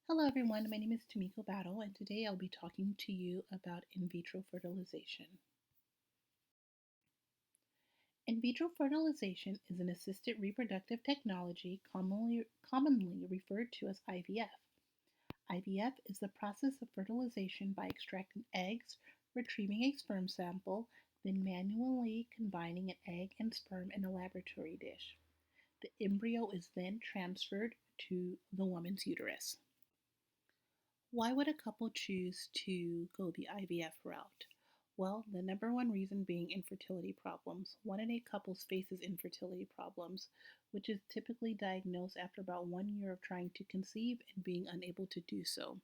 Hello everyone, my name is Tamiko Battle and today I'll be talking to you about in vitro fertilization. In vitro fertilization is an assisted reproductive technology commonly referred to as IVF. IVF is the process of fertilization by extracting eggs, retrieving a sperm sample, then manually combining an egg and sperm in a laboratory dish. The embryo is then transferred to the woman's uterus. Why would a couple choose to go the IVF route? Well, the number one reason being infertility problems. One in eight couples faces infertility problems, which is typically diagnosed after about 1 year of trying to conceive and being unable to do so.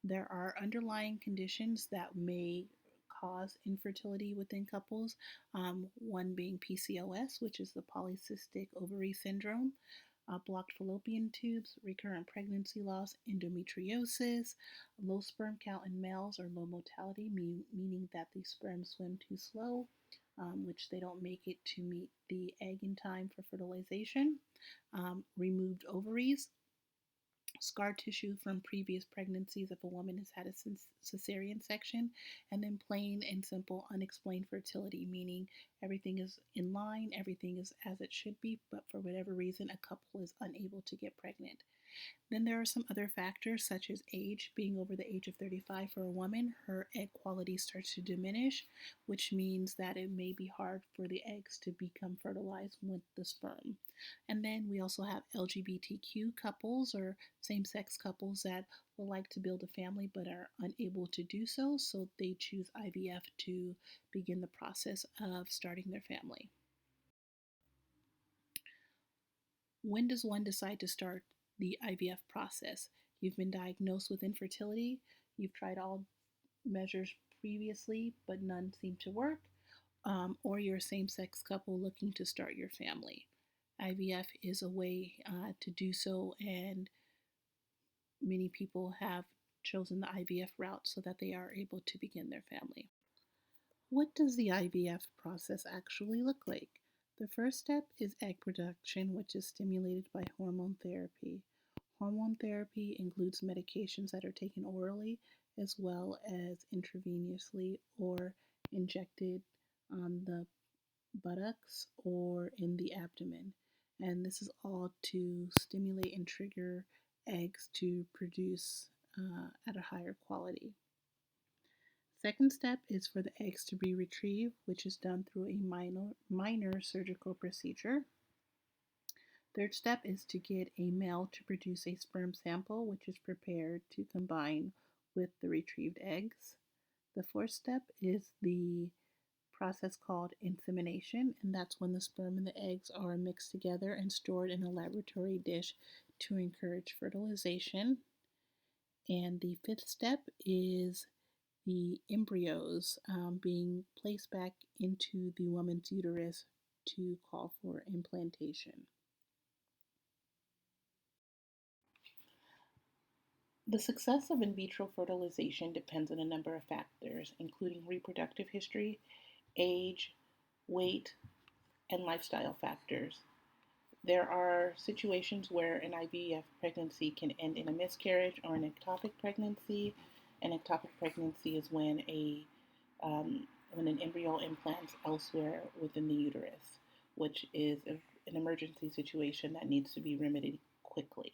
There are underlying conditions that may cause infertility within couples, one being PCOS, which is the polycystic ovary syndrome, blocked fallopian tubes, recurrent pregnancy loss, endometriosis, low sperm count in males, or low motility, meaning that the sperm swim too slow, which they don't make it to meet the egg in time for fertilization, removed ovaries, scar tissue from previous pregnancies if a woman has had a cesarean section, and then plain and simple unexplained fertility, meaning everything is in line, everything is as it should be, but for whatever reason, a couple is unable to get pregnant. Then there are some other factors such as age. Being over the age of 35 for a woman, her egg quality starts to diminish, which means that it may be hard for the eggs to become fertilized with the sperm. And then we also have LGBTQ couples or same sex couples that would like to build a family but are unable to do so, so they choose IVF to begin the process of starting their family. When does one decide to start the IVF process? You've been diagnosed with infertility, you've tried all measures previously, but none seem to work, or you're a same sex couple looking to start your family. IVF is a way to do so, and many people have chosen the IVF route so that they are able to begin their family. What does the IVF process actually look like? The first step is egg production, which is stimulated by hormone therapy. Hormone therapy includes medications that are taken orally as well as intravenously or injected on the buttocks or in the abdomen. And this is all to stimulate and trigger eggs to produce at a higher quality. Second step is for the eggs to be retrieved, which is done through a minor surgical procedure. Third step is to get a male to produce a sperm sample, which is prepared to combine with the retrieved eggs. The fourth step is the process called insemination, and that's when the sperm and the eggs are mixed together and stored in a laboratory dish to encourage fertilization. And the fifth step is the embryos being placed back into the woman's uterus to call for implantation. The success of in vitro fertilization depends on a number of factors, including reproductive history, age, weight, and lifestyle factors. There are situations where an IVF pregnancy can end in a miscarriage or an ectopic pregnancy. An ectopic pregnancy is when an embryo implants elsewhere within the uterus, which is an emergency situation that needs to be remedied quickly.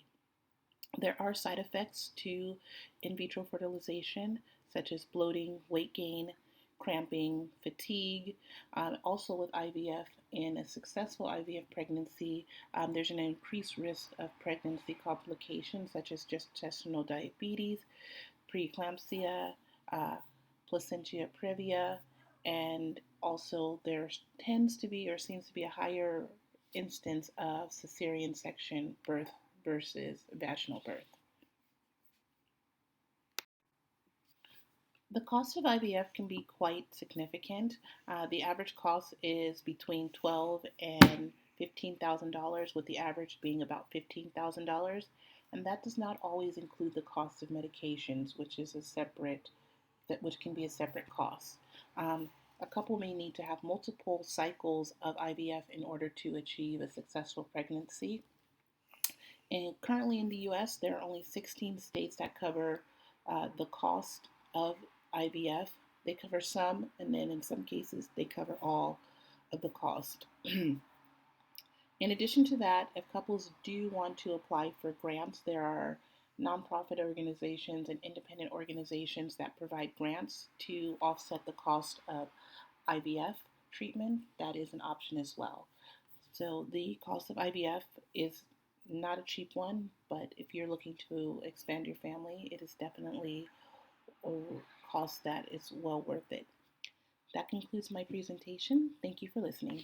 There are side effects to in vitro fertilization, such as bloating, weight gain, cramping, fatigue. Also, with IVF, in a successful IVF pregnancy, there's an increased risk of pregnancy complications such as gestational diabetes, preeclampsia, uh, placentia previa, and also there tends to be or seems to be a higher instance of cesarean section birth versus vaginal birth. The cost of IVF can be quite significant. The average cost is between $12,000 and $15,000, with the average being about $15,000, and that does not always include the cost of medications, which can be a separate cost. Um, a couple may need to have multiple cycles of IVF in order to achieve a successful pregnancy. And currently in the US, there are only 16 states that cover the cost of IVF. They cover some, and then in some cases, they cover all of the cost. In addition to that, if couples do want to apply for grants, there are nonprofit organizations and independent organizations that provide grants to offset the cost of IVF treatment. That is an option as well. So the cost of IVF is not a cheap one, but if you're looking to expand your family, it is definitely a cost that is well worth it. That concludes my presentation. Thank you for listening.